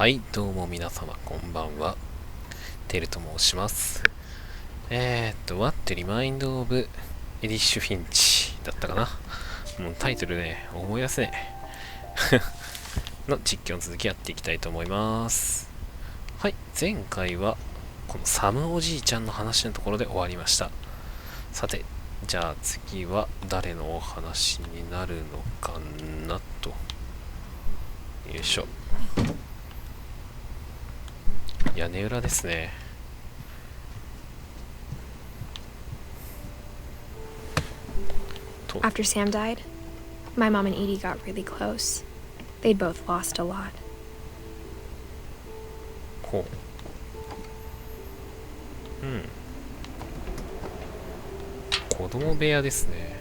はい、どうも皆様こんばんは。テルと申します。What Remind of Edith Finch だったかな。もうタイトルね、思い出せねえ。の実況の続きやっていきたいと思います。はい、前回はこのサムおじいちゃんの話のところで終わりました。さて、じゃあ次は誰のお話になるのかなと。よいしょ。屋根裏ですね。After Sam died, my mom and Edie got really close. They'd both lost a lot. ほう。子供部屋ですね。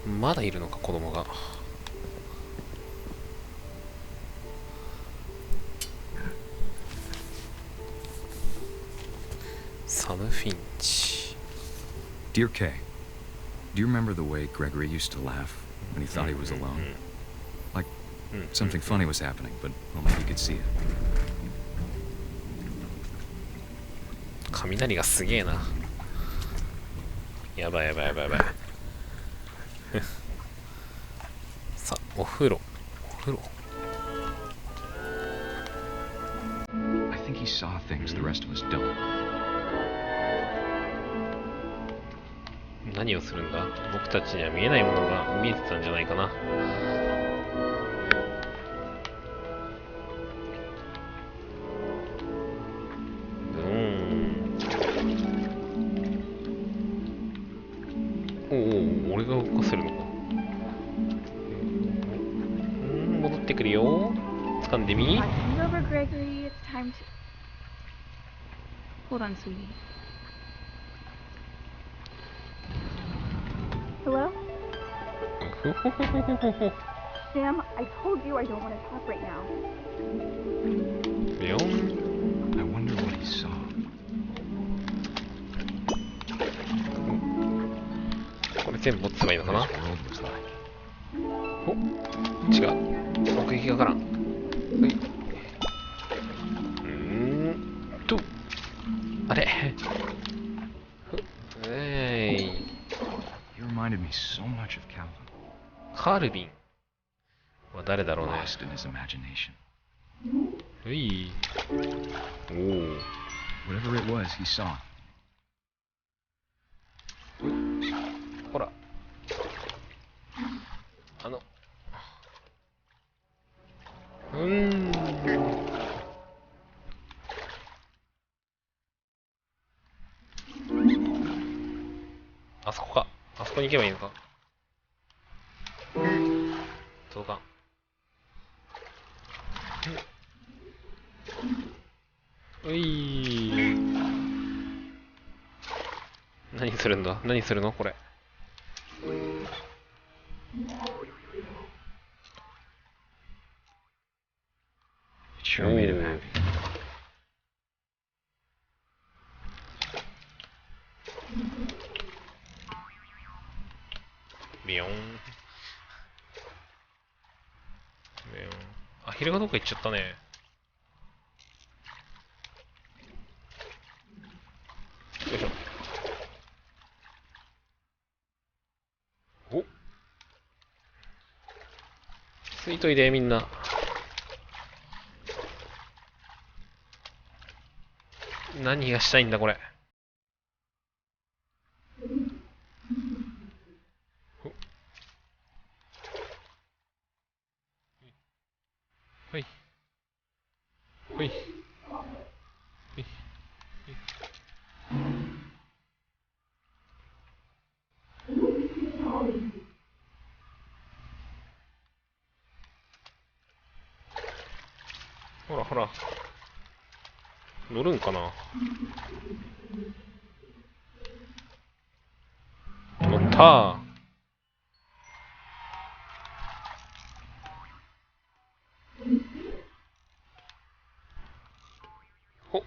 まだいるのか、子供が。サム・フィンチ。 Dear Kay, do you remember the way Gregory used to laugh when he thought he was alone? Like something funny was happening, but only he could see it. 雷がすげえな。やばいやばいやばいやばい。さあ、お風呂。お風呂。I think he saw things the rest of us don't. 何をするんだ？僕たちには見えないものが見えてたんじゃないかな。おお、俺が動かせるのか。戻ってくるよ。掴んでみ。Over, Gregory. It's time to. Hold on, sweetie. Hello? Sam, I told you I don't want to talk right now. ビヨン。 I wonder what he saw. これ全部持ってばいいのかな。 What his world was like. お、違う。目撃がわからん。はい。あれ。He reminded me so much of Calvin. カールビンは誰だろうね。 Lost in his imagination. うい。おお。 Whatever it was, he saw. ほら。あそこか。あそこに行けばいいのか。届かん。うい。何するんだ？何するのこれ。It sure made him happy. ビヨン。ビヨン。アヒルがどっか行っちゃったね。よいしょ。お、ついといでみんな。何がしたいんだこれ。ほいほいほいほい。ほらほら、乗るんかな。乗ったー。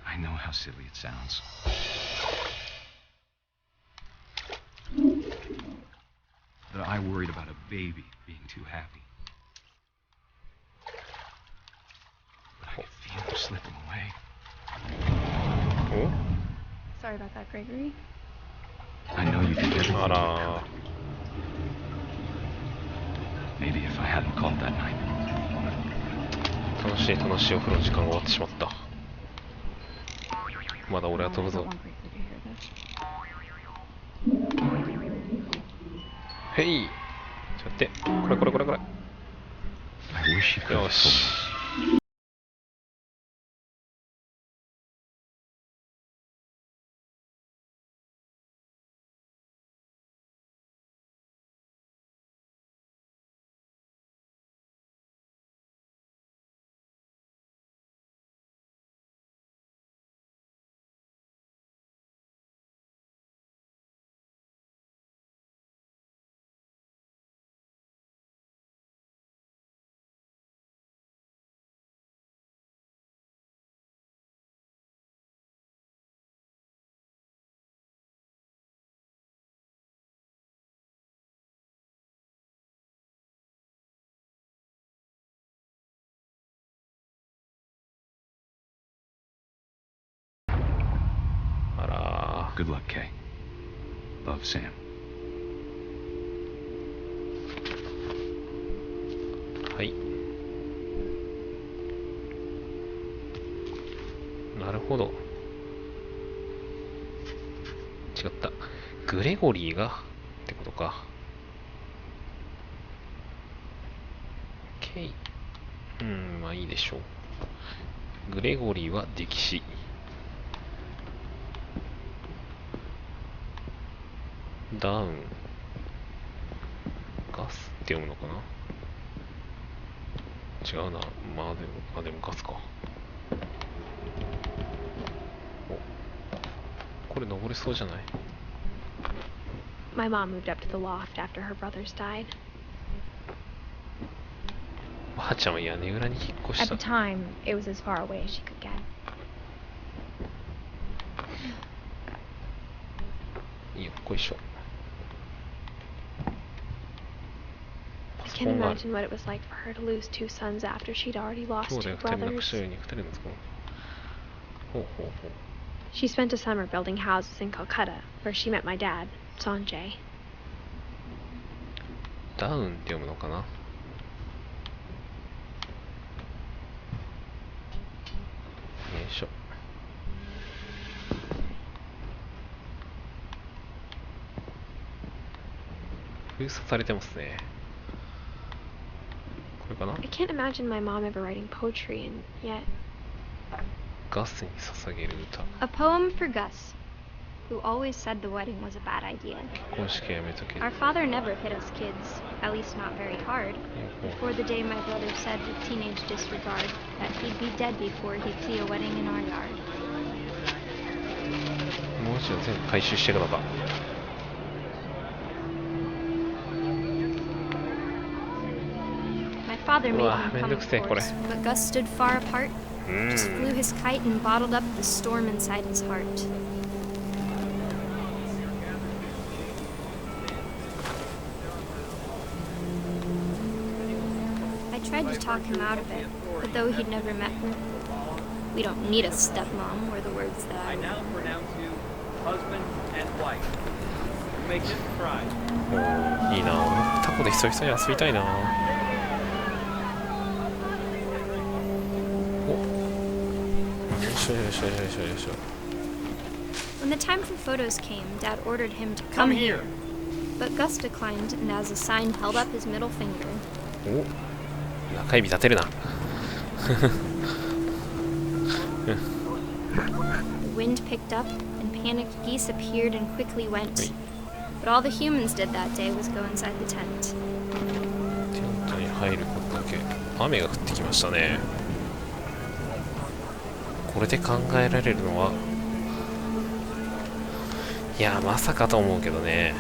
I know how silly it sounds. But I worried about a baby being too happy. But I could feel her slipping away. お Sorry about that, Gregory. I know you did everything. あら Maybe if I hadn't called that night. 楽しい楽しいお風呂の時間が終わってしまった。まだ俺は飛ぶぞ。へい、ちょっと待って、これこれこれこれ。 I wish you could have よ told し。 me. あら Good luck, Kay. Love, Sam. はい。なるほど。違った。グレゴリーがってことか。ケイ。まあいいでしょう。グレゴリーは溺死。ダウン。ガスって読むのかな。違うな。まあでもガスか。お、これ登れそうじゃない？ My mom moved up to the loft after her brothers died. ばあちゃんは屋根裏に引っ越し At た。 the time, it was as far away as she could get. よっこいしょ。 I can't imagine what it was like for her to lose two sons after she'd already 兄 lost 弟 two 二人亡く brothers. したように二人の息子。ほうほうほう。 She spent a summer building houses in Calcutta, where she met my dad, Sanjay. ダウンって読むのかな。よいしょ。封鎖されてますね。これかな。 I can't imagine my mom ever writing poetry, and yet. ガスに捧げる歌。 A poem for Gus, who always said the wedding was a bad idea. 結婚式はやめとけ。 Our father never hit us kids, at least not very hard, before the day my brother said with teenage disregard that he'd be dead before he'd see a wedding in our yard. もう一度全部回収してるのか。 My father made Wow, him come, of mendukse, course, but Gus stood far apart, just flew his kite and bottled up the storm inside his heart. I tried to talk him out of it, but though he'd never met her, we don't need a stepmom were the words that I I now pronounce you husband and wife. You may kiss the bride. おー、いいな。俺タコで久々に遊びたいな。お、よいしょよいしょよいしょよいしょ。 When the time for photos came, Dad ordered him to come here. But Gus declined, and as a sign held up his middle finger. お、中指立てるな。 The wind picked up, and panicked geese appeared and quickly went. But all the humans did that day was go inside the tent. テントに入ることだけ。雨が降ってきましたね。これで考えられるのは、いやまさかと思うけどね。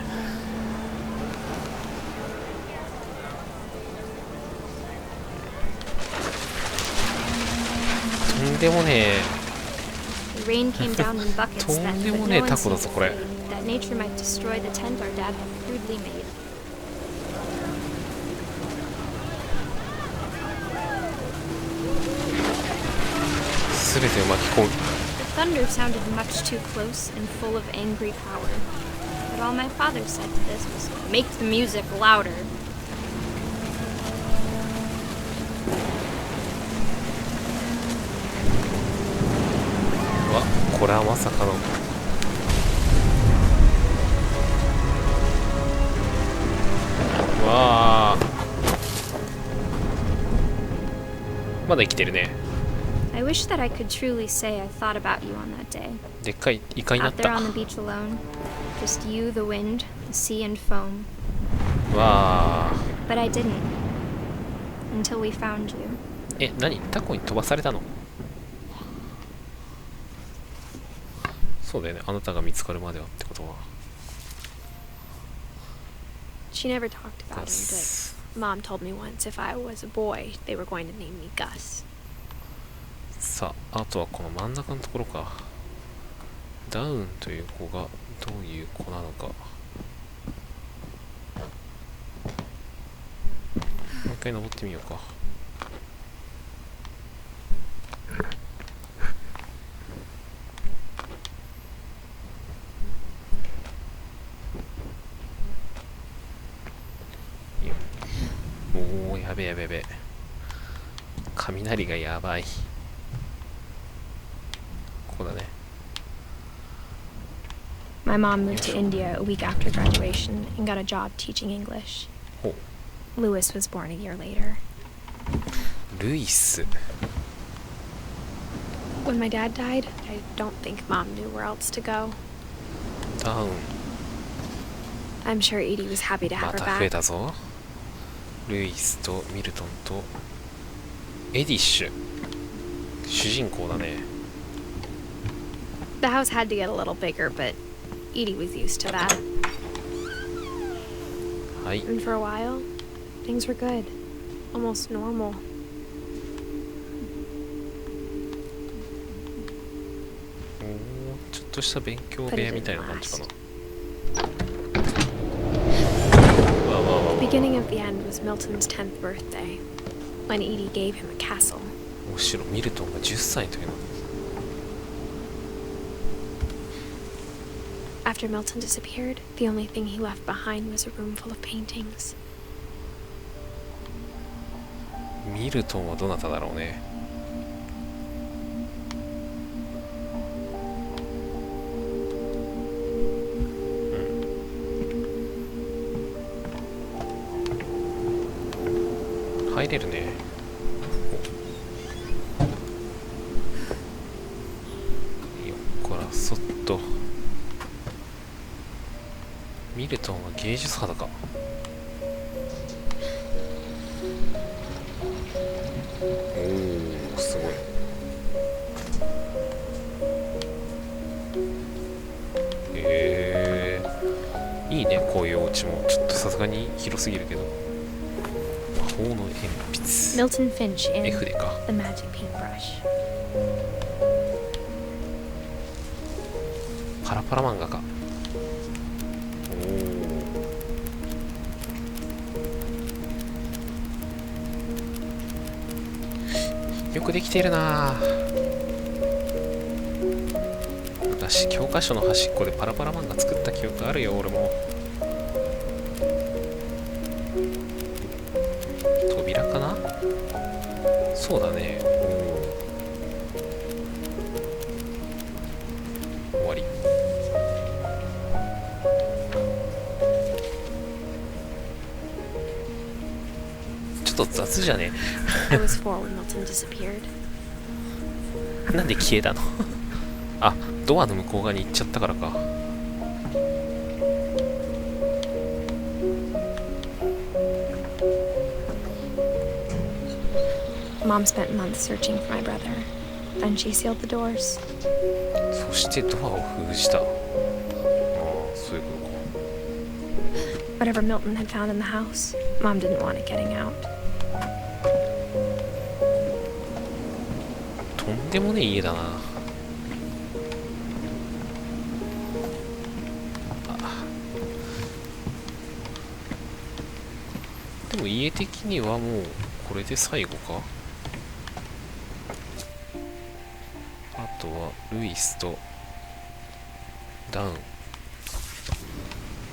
とんでもねえ。 The rain came down in buckets then, but no one seemed afraid that nature might destroy the tent our dad had crudely made. 全てを巻き込む。 The thunder sounded much too close and full of angry power. But all my father said to this was, "Make the music louder." うわ、これはまさかの。わあ、まだ生きてるね。 I wish that I could truly say I thought about you on that day. でっかいイカになっ Out there た。 on the beach alone. Just you, the wind, the sea and foam. わあ、 But I didn't. Until we found you. え、何？タコに飛ばされたの？そうだよね、あなたが見つかるまではってことは。 She never talked about him, but Mom told me once if I was a boy, they were going to name me Gus. さあ、あとはこの真ん中のところか。ダウンという子がどういう子なのか。もう一回登ってみようか。いいよ。おー、やべえやべえやべえ。雷がやばい。ここだね。 My mom moved to India a week after graduation and got a job teaching English. ほう。 Louis was born a year later. ルイス。 When my dad died, I don't think Mom knew where else to go. ダウン。 I'm sure Edie was happy to ま have her た増え back. たぞ。ルイスとミルトンとエディッシュ。主人公だね。 The house had to get a little bigger, but Edie was used to that. はい。 And for a while, things were good. Almost normal. おー、ちょっとした勉強部屋みたいな感じかな。わあわあわあ。 The beginning of the end was Milton's 10th birthday, when Edie gave him a castle. むしろミルトンが10歳の時の。 After Milton disappeared, the only thing he left behind was a room full of paintings. ミルトンはどなただろうね。うん。入れるね。よっこらそっと。ミルトンは芸術肌か。おお、すごい。いいね、こういうお家も。ちょっとさすがに広すぎるけど。魔法の鉛筆。 Milton Finch in F でか。 The Magic Paintbrush. パラパラ漫画か。よくできているな。昔教科書の端っこでパラパラ漫画作った記憶あるよ、俺も。扉かな。そうだね。終わり。ちょっと雑じゃね。 I was 4 when Milton disappeared. なんで消えたの？あ、ドアの向こう側に行っちゃったからか。Mom spent months searching for my brother. Then she sealed the doors. そしてドアを封じた。ああ、そういうことか。 Whatever Milton had found in the house, Mom didn't want it getting out. とんでもねえ家だな。でも家的にはもうこれで最後か。とはルイスとダウン。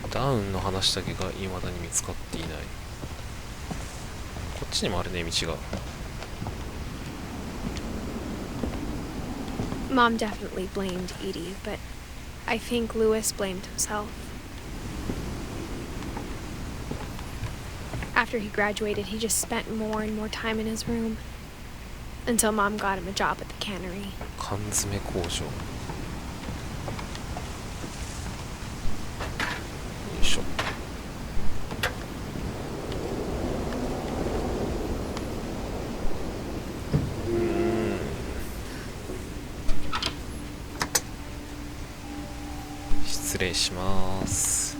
ダウンの話だけが未だに見つかっていない。こっちにもあるね、道が。Mom definitely blamed Edie, but I think Lewis blamed himself. After he graduated, he just spent more and more time in his room until Mom got him a job at the cannery. 缶詰工場。よいしょ。失礼します。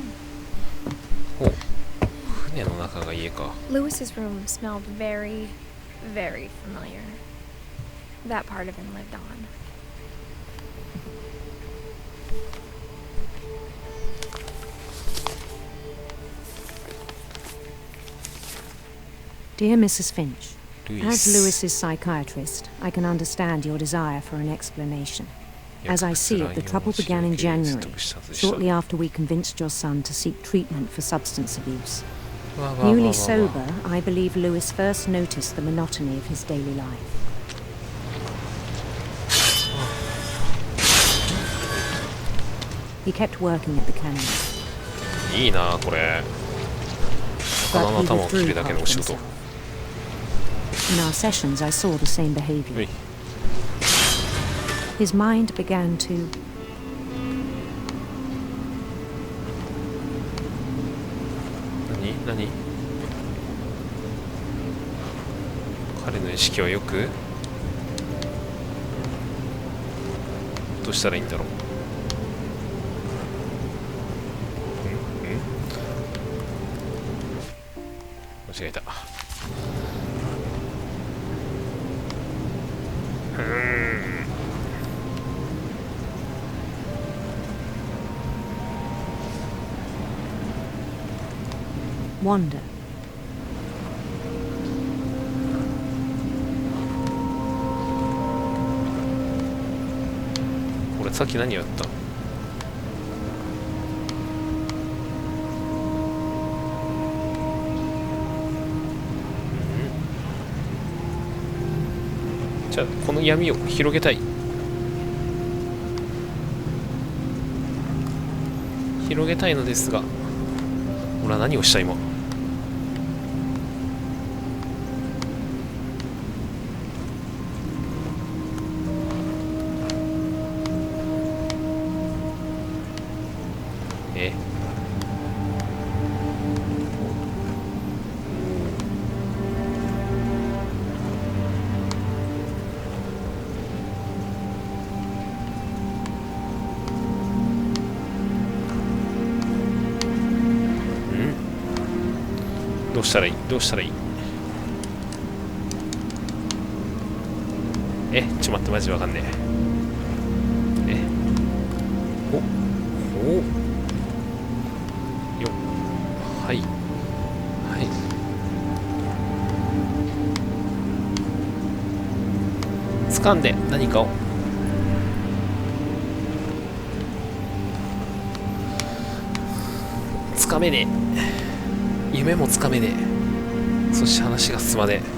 お、船の中が家か。Lewis's room smelled very, very familiar. That part of him lived on. Dear Mrs. Finch, Luis. as Lewis's psychiatrist, I can understand your desire for an explanation. As I see it, the trouble began in January, shortly after we convinced your son to seek treatment for substance abuse. Newly sober, I believe Lewis first noticed the monotony of his daily life. He kept working at the cannery. いいなこれ。魚の頭を切るだけのお仕事。In our sessions, I saw the same behavior. His mind began to... 何？彼の意識はよくどうしたらいいんだろう。間違えた。wander. 俺さっき何やった？じゃあこの闇を広げたい。広げたいのですが、俺は何をした今？どうしたらいい？どうしたらいい？ちょっと待って、マジわかんねえ。およ、はいはい、掴んで何かを。掴めねえ。夢もつかめねえ。そして話が進まねえ。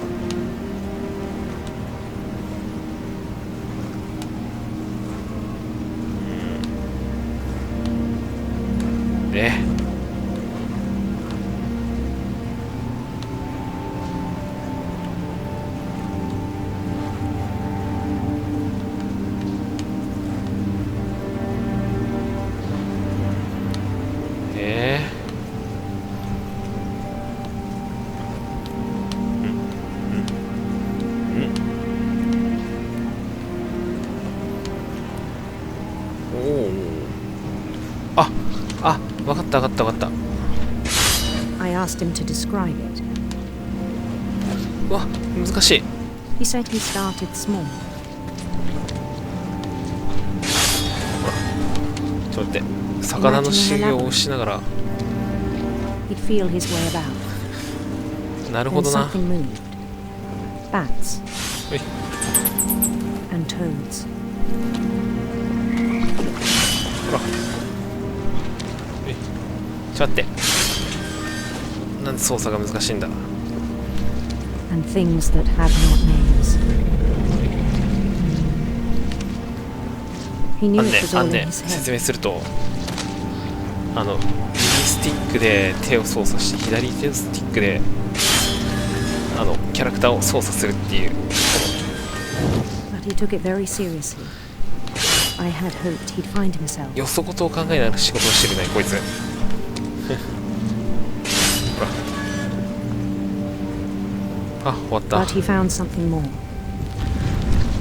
わかったわかったわかった。I asked him to describe it. うわ、難しい。He said he started small. ちょっと待って、魚の修行をしながら。He'd feel his way about. なるほどな。 Then something moved. Bats. And toads. ほら、ちょっと待って、なんで操作が難しいんだ。 And things that have not names. He knew it was all in his 説 head. 明すると、右スティックで手を操作して左手スティックでキャラクターを操作するっていう。 But he took it very seriously. I had hoped he'd find himself. よそことを考えながら仕事をしてるねこいつ。ほら、あ、終わった。 But he found something more.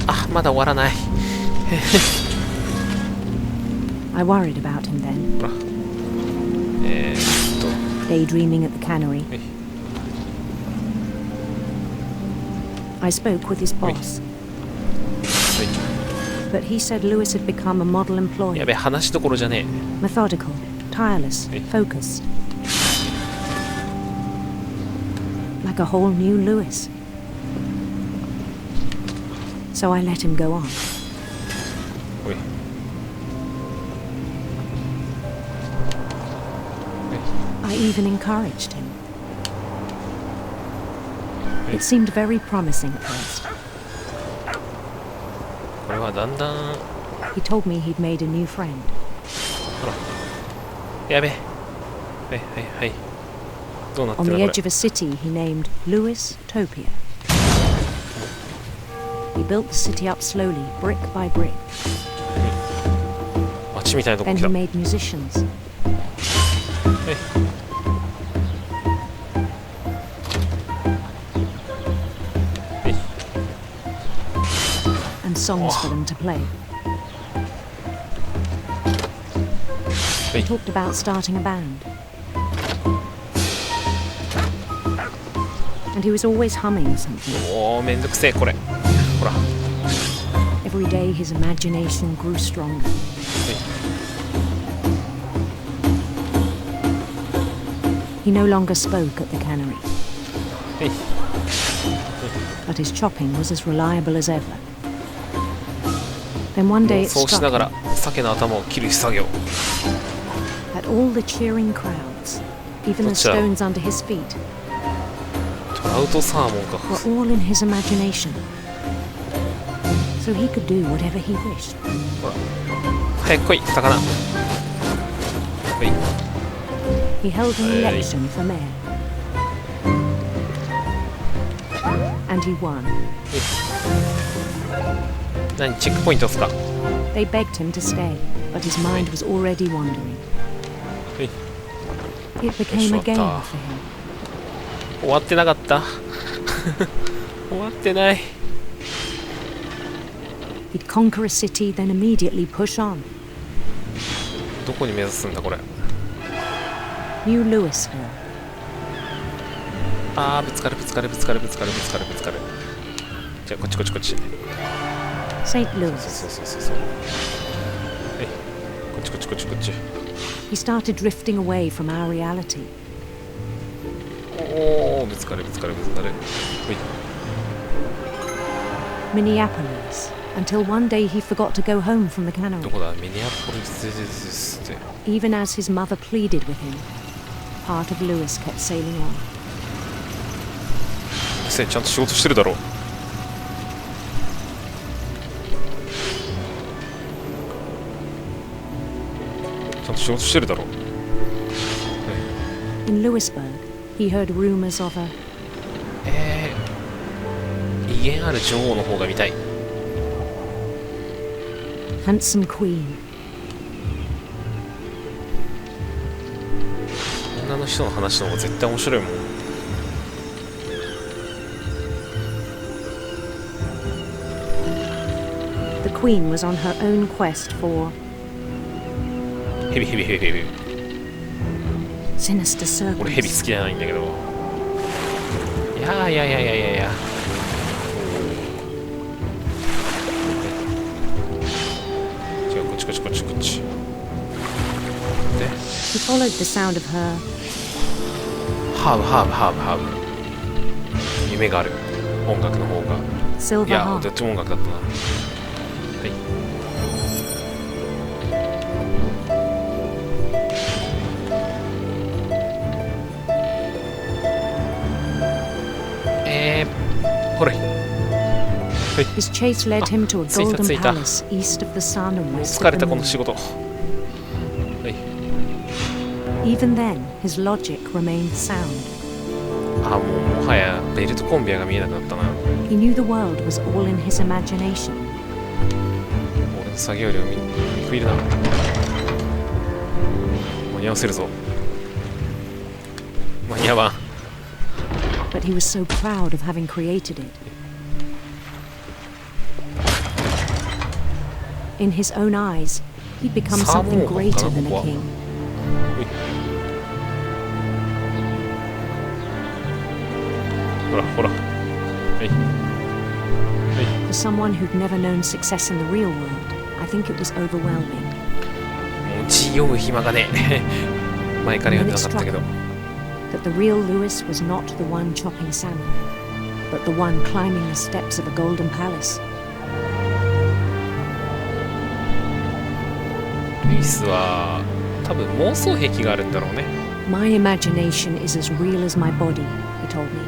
あ、まだ終わらない。 I worried about him then. ほら、Daydreaming at the cannery. I spoke with his boss. But he said Lewis had become a model や employee. べ、話どころじゃね Methodical, tireless, focused. Like a whole new Lewis. So I let him go on. え。おい。 I even encouraged him. It seemed very promising at first. これはだんだん、 He told me he'd made a new friend. やべ。はいはいはい。どうなって On る the のこ edge of a city he named Lewis-topia. He built the city up slowly, brick by brick. れ。街みたいなとこ Then 来 he た。 made musicians. はい。 And songs for them to play. He talked about starting a band. And he was always humming something. おー、めんどくせえこれ。ほら。 Every day his imagination grew stronger. He no longer spoke at the cannery. はい。 But his chopping was as reliable as ever. Then one day it そうし struck ながら him 鮭の頭を切る作業。 that all the cheering crowds, even the Gotcha. stones under his feet, トラウトサーモンか。 were all in his imagination. So he could do whatever he wished. 早く来い魚。はい。 He held an Hey. election for mayor. And he won. 何チェックポイントですか。 They begged him to stay, but his mind was already wandering. はい。 It became a game for him. 終わってなかった。終わってない。 He'd conquer a city, then immediately push on. どこに目指すんだこれ。 New Louisville. あー、ぶつかるぶつかるぶつかるぶつかるぶつかるぶつかる。じゃあこっちこっちこっち。 St. そう Louis. そうそうそうそう。はい。こっちこっちこっちこっち。 He started drifting away from our reality. おお、ぶつかるぶつかるぶつかる。はい。 Minneapolis. Until one day he forgot to go home from the ど cannery. こだ、ミネアポリスですって。 Even as his mother pleaded with him, part of Lewis kept sailing on. ちゃんと仕事してるだろう。ちゃんと仕事してるだろう。 In Louisburg, he heard rumors of a 威厳ある女王の方が見たい。 handsome queen. 女の人の話の方が絶対面白いもん。 The queen was on her own quest for ヘビヘビヘビヘビ。 sinister 俺ヘビ circles. 好きじゃないんだけど。いやーいやいやいやいやいや。違う、こっちこっちこっちこっち。で、 He followed the sound of her ハーブハーブハーブハーブ。夢がある。音楽の方が。い silver や、 harp. どっちも音楽だったな。ほれ。 His chase led him to a golden palace east of the sun and west 疲 of れ the たこの moon. 仕事。Even then, his logic remained sound. もはやベルトコンベヤが見えなくなったな。 He knew the world was all in his imagination. 俺の作業量見食いるな。間に合わせるぞ。間に合わん。 But he was so proud of having created it. In his own eyes, he'd become something greater than a king. ほらほら。For someone who'd never known success in the real world, I think it was overwhelming. もう字読む暇がねえ。前から読んでなかったけど。 That the real Lewis was not the one chopping salmon, but the one climbing the steps of a golden palace. ルイスは多分妄想癖があるんだろうね。 My imagination is as real as my body, he told me.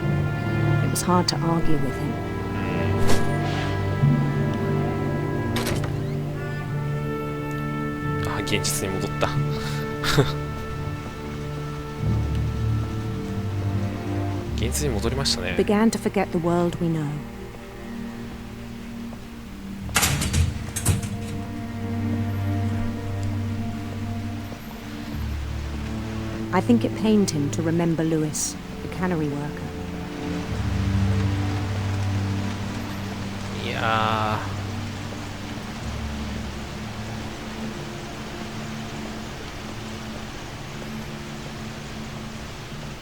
It was hard to argue with him. 現実に戻った。現実に戻りましたね。 Began to forget the world we know. I think it pained him to remember Lewis, the cannery worker. いや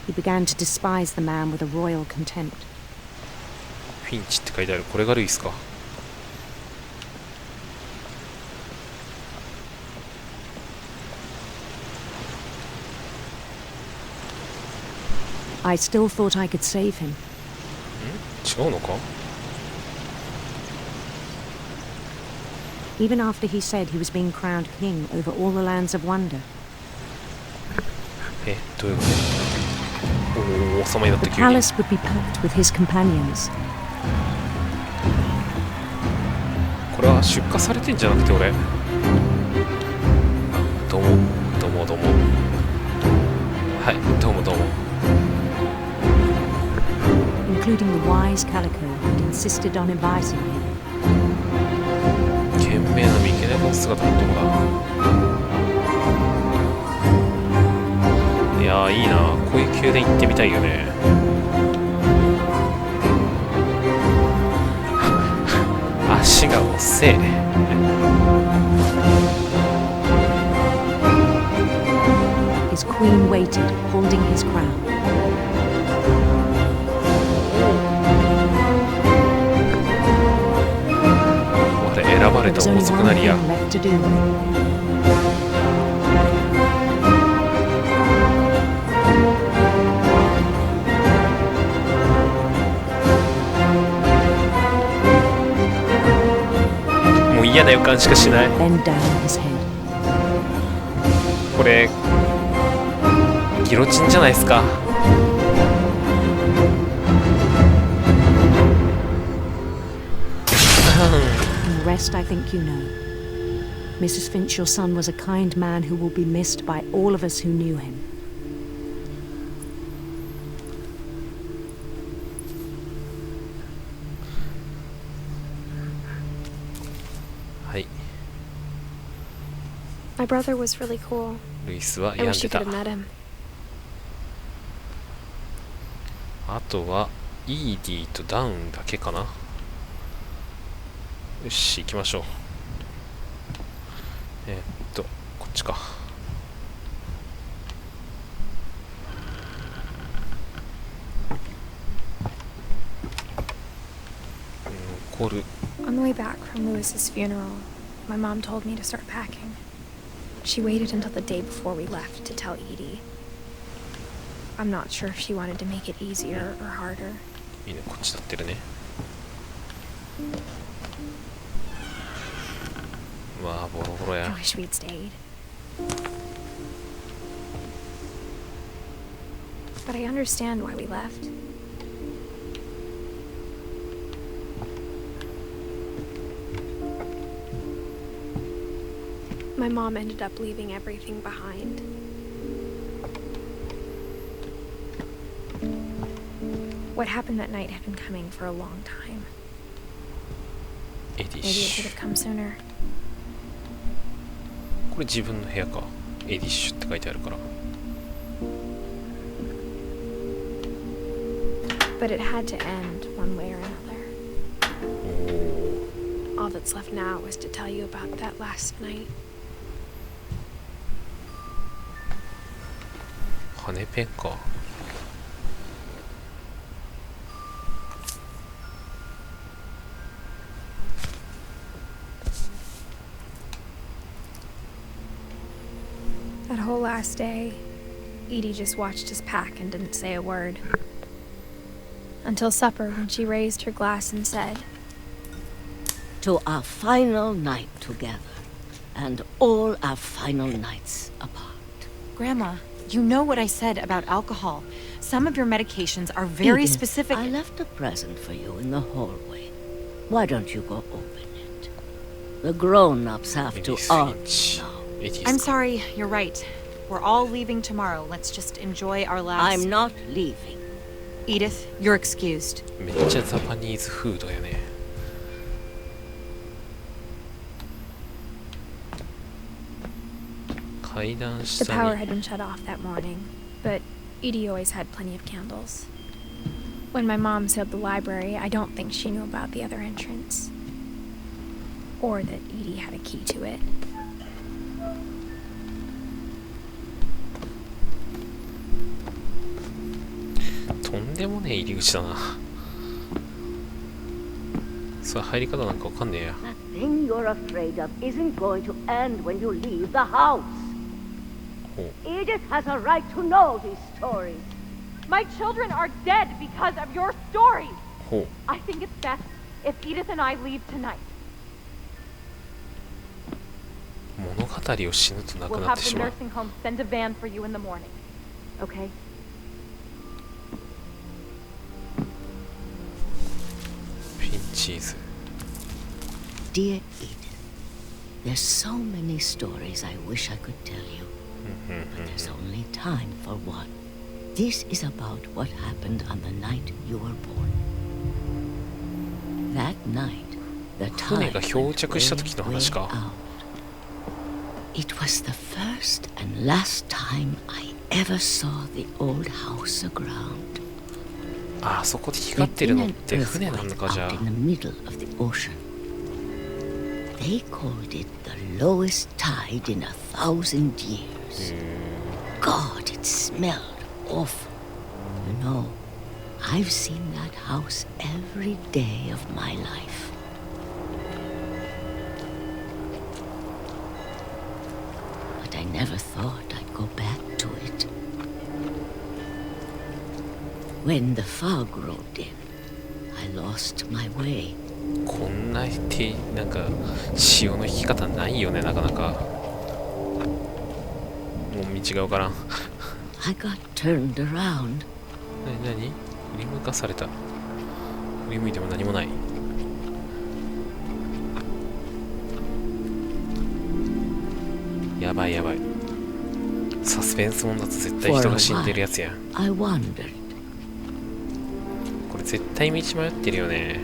He began to despise the man with a royal contempt. フィンチって書いてある。これがルイスか。 I still thought I could save him. 違うのか？ Even after he said he was being crowned king over all the lands of wonder. どういうこと？王様になった The 急に。 palace would be packed with his companions. これは出荷されてんじゃなくて俺。どうもどうもどうも。はい、どうもどうも。 Including the wise Calico who'd insisted on advising him. 賢明な三毛猫の姿の男だ。いやーいいな、こういう宮殿行ってみたいよね。足が遅え。His queen waited, holding his crown. 我選ばれ There た was 王 only 族 one なりや。 thing left to do.もう嫌な予感しかしない。 Bend down his head. これギロチンじゃないですか。 And the rest I think you know. Mrs. Finch, your son was a kind man who will be missed by all of us who knew him. はい。 My brother was really cool. ルイスは I 病ん wish で you た could。have met him. あとはイーディとダウンだけかな。よし行きましょう。こっちか。残る。 On the way back from Lewis's funeral, my mom told me to start packing. She waited until the day before we left to tell Edie. I'm not sure if she wanted to make it easier or harder. いいね、こっち立ってるね。わあ、ボロボロ I や。 wish we'd stayed. But I understand why we left. My mom ended up leaving everything behind. What happened that night had been coming for a long time. エディッ Maybe it シ should ュ。 have come sooner. これ自分の部屋か。エディッシュって書いてあるから。 But it had to end one way or another. おお。 All that's left now is to tell you about that last night. 羽ペンか。That whole last day, Edie just watched us pack and didn't say a word. Until supper, when she raised her glass and said, To our final night together, and all our final nights apart. Grandma, you know what I said about alcohol. Some of your medications are very Edith, specific. I left a present for you in the hallway. Why don't you go open it? The grown-ups have to Edith argue Finch. now. エディ I'm スか。 sorry, you're right. We're all leaving tomorrow. Let's just enjoy our last... I'm not leaving. Edith, you're excused. めっちゃジャパニーズフードやね。階段 the 下 power に had been shut off that morning, but Edie always had plenty of candles. When my mom sealed the library, I don't think she knew about the other entrance. Or that Edie had a key to it. とんでもねえ入り口だな。それ入り方なんかわかんねえや。 That thing you're afraid of isn't going to end when you leave the house. ほう。 Edith has a right to know these stories. My children are dead because of your stories. ほう。 I think it's best if Edith and I leave tonight. 物語を死ぬとなく We'll なっ have て the しまう。 nursing home send a van for you in the morning. Okay? フィンチーズ。 Dear Edith, there's so many stories I wish I could tell you, but there's only time for one. This is about what happened on the night you were born. That night, the 船 time が went 漂着した時の way, 話 way か。 out. It was the first and last time I ever saw the old house aground. あそこで光ってるのって船なのかじゃあ。 out in the middle of the ocean. They called it the lowest tide in 1,000 years. God, it smelled awful. You know, I've seen that house every day of my life. But I never thought I'd go back to it. When the fog rolled in, I lost my way. こんななんか潮の引き方ないよね、なかなか。もう道がわからん。 I got turned around. 何振り向かされた。振り向いても何もない。やばいやばい。サスペンスもんだと絶対人が死んでるやつやん。 I wandered. これ絶対道迷ってるよね。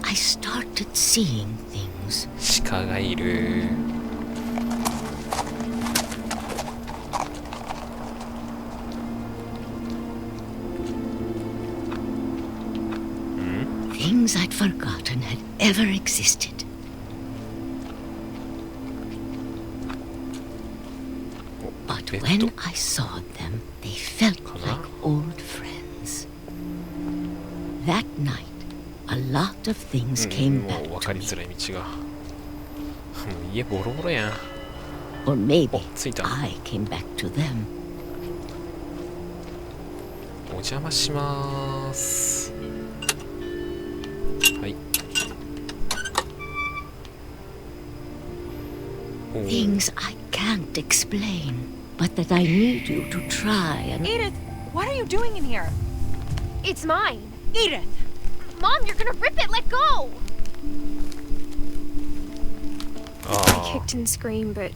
I started seeing things. 鹿がいる。 Things I'd forgotten had ever existed. But when I saw them, they felt like old friends. That night, a lot of things came も back う分 to かり me. づらい道が。もう家ボロボロやん。 Or maybe お、着いた。 I came back to them. お邪魔しまーす。はい。Things I can't explain, but that I need you to try and... Edith, what are you doing in here? It's mine. Edith! Mom, you're gonna rip it! Let go! I kicked and screamed, but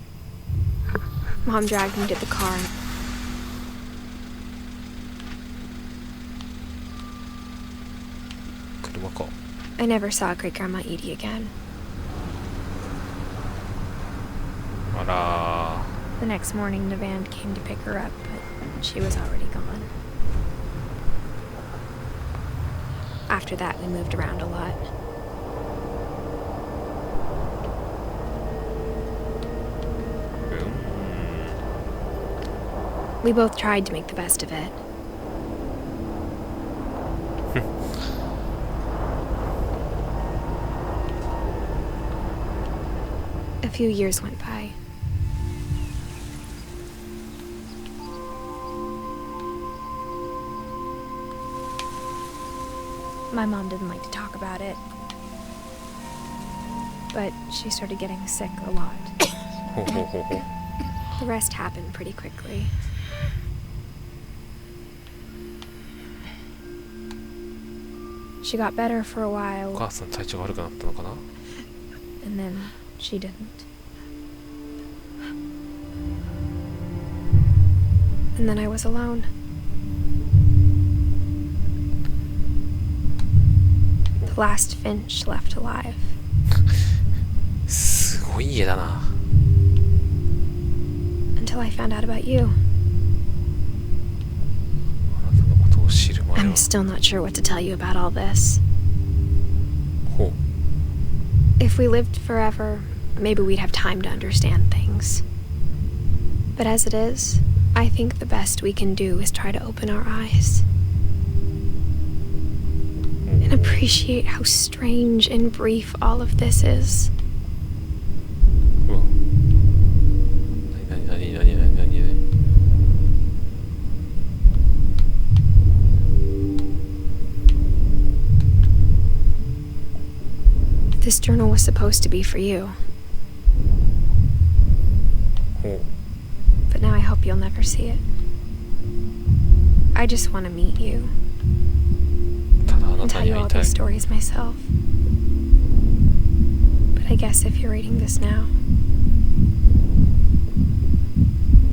Mom dragged me to the car. I never saw Great Grandma Edie again. The next morning, the van came to pick her up, but she was already gone. After that, we moved around a lot. We both tried to make the best of it. A few years went by. My mom didn't like to talk about it, but she started getting sick a lot. The rest happened pretty quickly. She got better for a while, and then she didn't. And then I was alone. The last Finch left alive. すごい家だな。 Until I found out about you. I'm still not sure what to tell you about all this. If we lived forever, maybe we'd have time to understand things. But as it is, I think the best we can do is try to open our eyes and appreciate how strange and brief all of this is. This journal was supposed to be for you. But now I hope you'll never see it. I just want to meet you and tell you all these stories myself. But I guess if you're reading this now,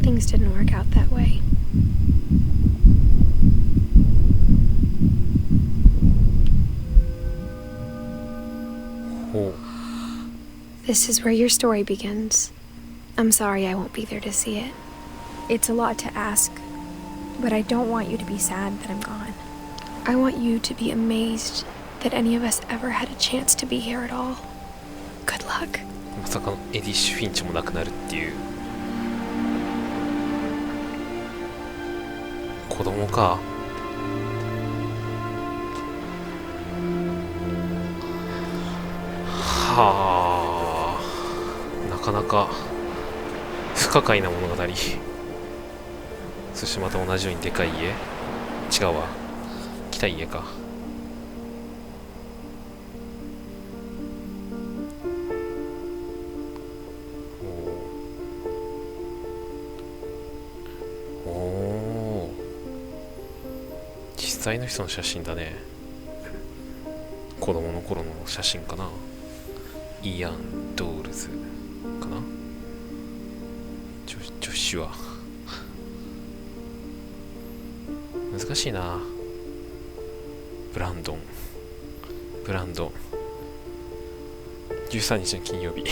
things didn't work out that way. This is where your story begins. I'm sorry I won't be there to see it. It's a lot to ask, but I don't want you to be sad that I'm gone. I want you to be amazed that any of us ever had a chance to be here at all. Good luck. まさかのエディッシュ・フィンチも亡くなるっていう。子供か。はあ、なかなか不可解な物語。そしてまた同じようにでかい家。違うわ、来た家か。おお、実際の人の写真だね。子供の頃の写真かな。イアン・ドールズかな。女子は難しいな。ブランドン13日の金曜日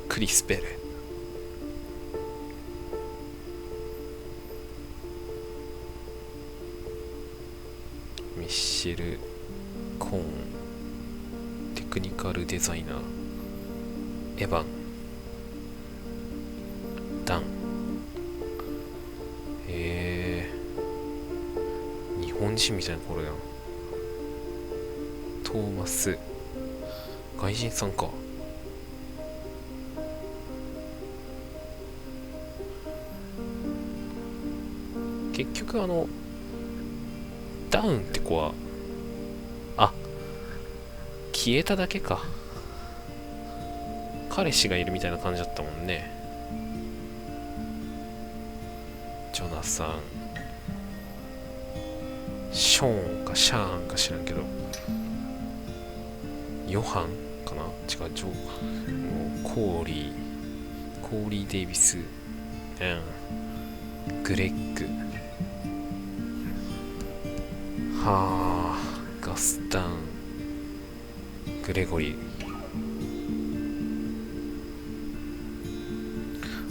クリス・ベル。ミッシェル・コーン、テクニカルデザイナー、エヴァン、ダン。日本人みたいな頃やん。トーマス、外人さんか。結局ダウンって子は消えただけか。彼氏がいるみたいな感じだったもんね。ジョナサン、ショーンかシャーンか知らんけど、ヨハンかな、違う、ジョー、もうコーリー・デイビス、グレッグ、はあ、ガスタン、グレゴリー。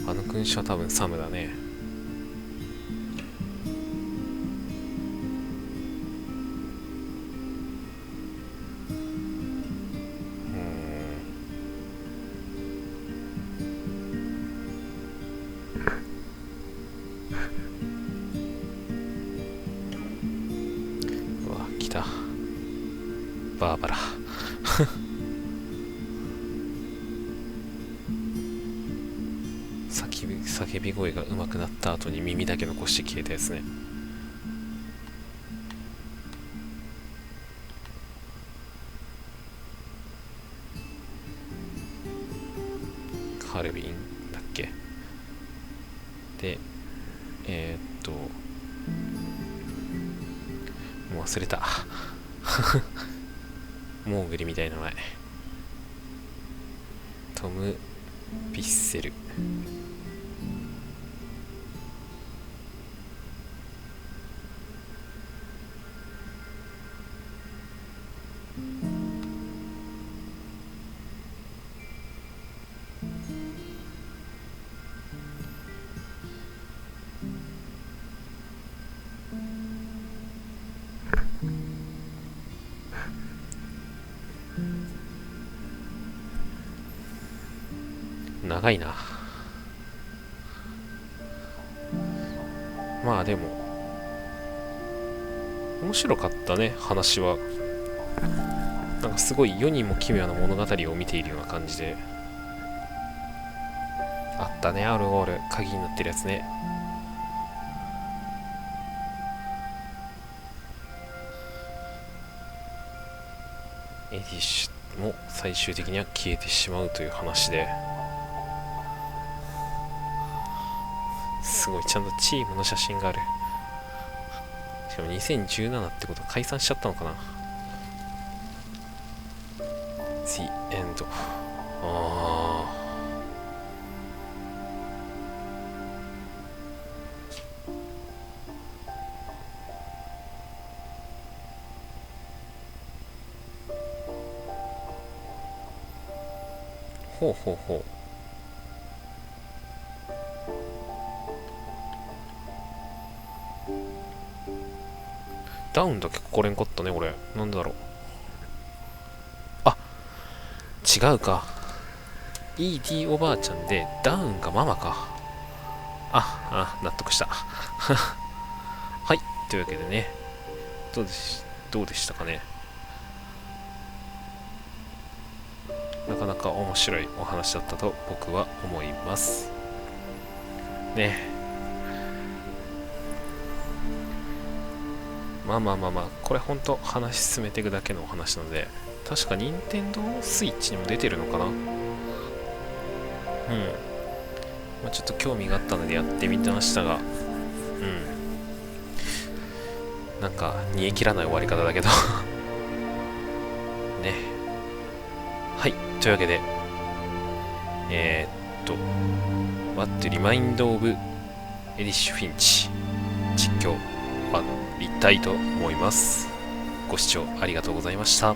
あの君主は多分サムだね。うわ、来た。バーバラ。叫び声が上手くなった後に耳だけ残して消えたやつね。カルビンだっけ。でもう忘れた。モーグリみたいな名前。トム・ピッセル。長いな。まあでも面白かったね、話は。なんかすごい世にも奇妙な物語を見ているような感じで。あったね、アルゴール鍵になってるやつね。エディッシュも最終的には消えてしまうという話で、すごいちゃんとチームの写真がある。しかも2017ってことは解散しちゃったのかな。 The End。 ああ、ほうほうほう。ダウンだけこれんかったね、俺。なんでだろう。あ、違うか。ED おばあちゃんで、ダウンがママか。納得した。はい、というわけでね。どうでしたかね。なかなか面白いお話だったと僕は思います。ね。まあ、これほんと話進めていくだけのお話なので、確か任天堂スイッチにも出てるのかな。ちょっと興味があったのでやってみてましたが、なんか煮え切らない終わり方だけどね。はい、というわけでWhat Remind of Edith Finch 実況終わりたいと思います。ご視聴ありがとうございました。